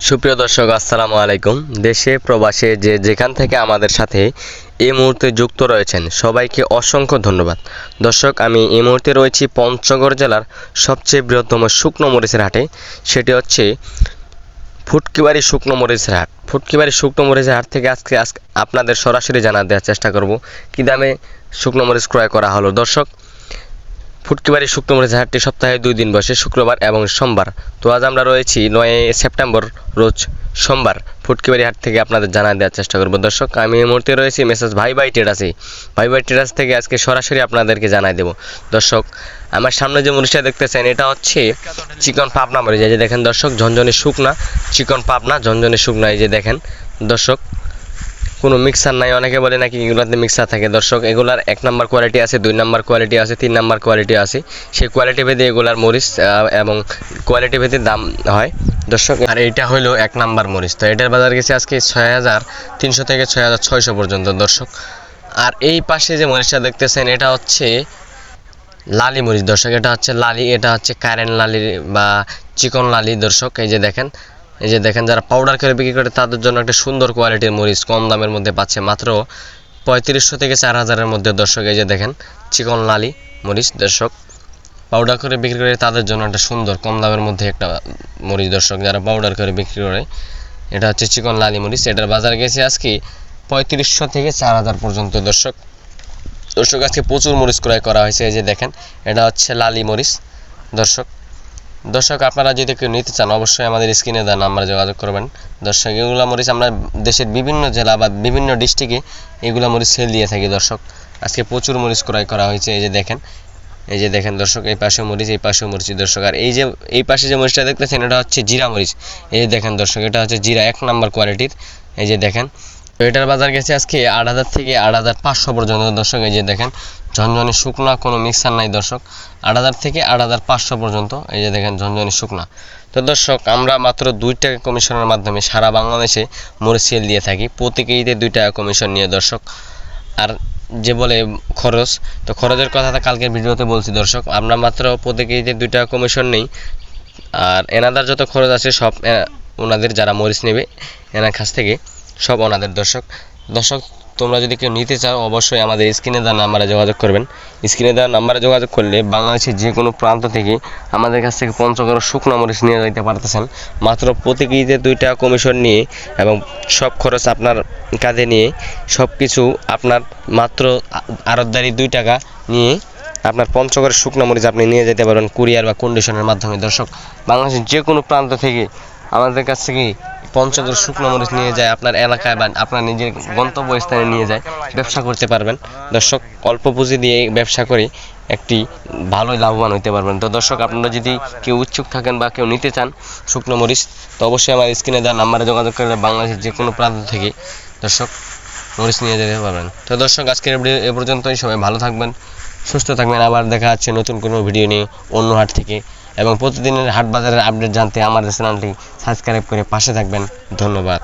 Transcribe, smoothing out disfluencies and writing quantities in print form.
সুপ্রিয় দর্শক আসসালামু আলাইকুম। দেশে প্রবাসে যে যেখান থেকে আমাদের সাথে এই মুহূর্তে যুক্ত রয়েছেন সবাইকে অসংখ্য ধন্যবাদ। দর্শক, আমি এই মুহূর্তে রয়েছি পঞ্চগড় জেলার সবচেয়ে বৃহত্তম শুকনো মরিচের হাটে। সেটি হচ্ছে ফুটকিবাড়ি শুকনো মরিচের হাট। ফুটকিবাড়ি শুকনো মরিচের হাট থেকে আজকে আপনাদের সরাসরি জানা দেওয়ার চেষ্টা করব কী দামে শুকনো মরিচ ক্রয় করা হলো। দর্শক, ফুটকিবাড়ি শুকনো মরিচের হাটটি সপ্তাহে 2 দিন বসে, শুক্রবার এবং সোমবার। তো আজ আমরা রয়েছি 9 সেপ্টেম্বর রোজ সোমবার। ফুটকিবাড়ি হাট থেকে আপনাদের জানা দেওয়ার চেষ্টা করব। দর্শক, আমি এই মুহূর্তে রয়েছি মেসেজ ভাই ভাই ট্রেডার্সে। ভাই ভাই ট্রেডার্স থেকে আজকে সরাসরি আপনাদেরকে জানাই দেব। দর্শক, আমার সামনে যে মরিচটা দেখতেছেন এটা হচ্ছে চিকন পাবনা মরিচ। এই যে দেখেন দর্শক, ঝনঝনে শুকনা চিকন পাবনা, ঝনঝনে শুকনা। এই যে দেখেন দর্শক, কোনো মিক্সার নাই। অনেকে বলে নাকি এগুলোতে মিক্সার থাকে। দর্শক, এগুলার 1 নম্বর কোয়ালিটি আছে, 2 নম্বর কোয়ালিটি আছে, 3 নম্বর কোয়ালিটি আছে। সেই কোয়ালিটি ভেদে এগুলার মরিচ এবং কোয়ালিটি ভেদে দাম হয়। দর্শক, আর এইটা হলো 1 নম্বর মরিচ। তো এটার বাজার গেছে আজকে 6300 থেকে 6600 পর্যন্ত। দর্শক, আর এই পাশে যে মরিচটা দেখতেছেন এটা হচ্ছে লালি মরিচ। দর্শক, এটা হচ্ছে লালি, এটা হচ্ছে কারেন্ট লালি বা চিকন লালি। দর্শক, এই যে দেখেন যারা পাউডার করে বিক্রি করে তাদের জন্য একটা সুন্দর কোয়ালিটির মরিচ কম দামের মধ্যে পাচ্ছে, মাত্র 3500 থেকে 4000-এর মধ্যে। দর্শক, এই যে দেখেন চিকন লালি মরিচ। দর্শক, পাউডার করে বিক্রি করে তাদের জন্য একটা সুন্দর কম দামের মধ্যে একটা মরিচ। দর্শক, যারা পাউডার করে বিক্রি করে, এটা হচ্ছে চিকন লালি মরিচ। এটার বাজার গেছে আজকে 3500 থেকে 4000 পর্যন্ত। দর্শক, আজকে প্রচুর মরিচ ক্রয় করা হয়েছে। এই যে দেখেন এটা হচ্ছে লালি মরিচ। দর্শক, আপনারা যদি কেউ নিতে চান অবশ্যই আমাদের স্ক্রিনে দেওয়া নাম্বারে যোগাযোগ করবেন। দর্শক, এগুলো মরিচ আমরা দেশের বিভিন্ন জেলা বা বিভিন্ন ডিস্ট্রিক্টে এগুলো মরিচ সেল দিয়ে থাকি। দর্শক, আজকে প্রচুর মরিচ ক্রয় করা হয়েছে। এই যে দেখেন দর্শক, এই পাশেও মরিচ, এই পাশেও মরিচ। দর্শক, আর এই পাশে যে মরিচটা দেখতেছেন এটা হচ্ছে জিরা মরিচ। এই যে দেখেন দর্শক, এটা হচ্ছে জিরা 1 নম্বর কোয়ালিটির। এই যে দেখেন, তো এটার বাজার গেছে আজকে 8000 থেকে 8500 পর্যন্ত। দর্শক, এই যে দেখেন ঝনঝনে শুকনা, কোনো মিক্সার নাই। দর্শক, 8000 থেকে 8500 পর্যন্ত। এই যে দেখেন ঝনঝনে শুকনা। তো দর্শক, আমরা মাত্র 2 টাকা কমিশনের মাধ্যমে সারা বাংলাদেশে মরিচ সেল দিয়ে থাকি, প্রতি কেজিতে 2 টাকা কমিশন নিয়ে। দর্শক, আর যে বলে খরচ, তো খরচের কথা কালকের ভিডিওতে বলছি। দর্শক, আমরা মাত্র প্রতি কেজিতে 2 টাকা কমিশন নেই, আর এনাদের যত খরচ আছে সব ওনাদের, যারা মরিচ নেবে এনার কাছ থেকে সব ওনাদের। দর্শক, তোমরা যদি কেউ নিতে চাও অবশ্যই আমাদের স্ক্রিনে দেওয়া নাম্বারে যোগাযোগ করবেন। স্ক্রিনে দেওয়া নাম্বারে যোগাযোগ করলে বাংলাদেশের যে কোনো প্রান্ত থেকে আমাদের কাছ থেকে পঞ্চগড় শুকনো মরিচ নিয়ে যেতে পারতেছেন, মাত্র প্রতি কেজিতে 2 টাকা কমিশন নিয়ে এবং সব খরচ আপনার কাঁধে নিয়ে, সব কিছু আপনার মাত্র আড়তদারি 2 টাকা নিয়ে আপনার পঞ্চগড়ের শুকনো মরিচ আপনি নিয়ে যেতে পারবেন কুরিয়ার বা কন্ডিশনের মাধ্যমে। দর্শক, বাংলাদেশের যে কোনো প্রান্ত থেকে আমাদের কাছ থেকে পঞ্চগড় শুকনো মরিচ নিয়ে যায় আপনার এলাকায় বা আপনার নিজের গন্তব্যস্থানে নিয়ে যায় ব্যবসা করতে পারবেন। দর্শক, অল্প পুঁজি দিয়ে ব্যবসা করে একটি ভালোই লাভবান হতে পারবেন। তো দর্শক, আপনারা যদি কেউ ইচ্ছুক থাকেন বা কেউ নিতে চান শুকনো মরিচ, তো অবশ্যই আমার স্ক্রিনে দেওয়া নাম্বারে যোগাযোগ করে বাংলাদেশের যে কোনো প্রান্ত থেকে দর্শক মরিচ নিয়ে যেতে পারবেন। তো দর্শক, আজকের ভিডিও এ পর্যন্তই। সবাই ভালো থাকবেন, সুস্থ থাকবেন। আবার দেখা যাচ্ছে নতুন কোনো ভিডিও নিয়ে অন্য হাট থেকে, এবং প্রতিদিনের হাট বাজারের আপডেট জানতে আমাদের চ্যানেলটি সাবস্ক্রাইব করে পাশে থাকবেন। ধন্যবাদ।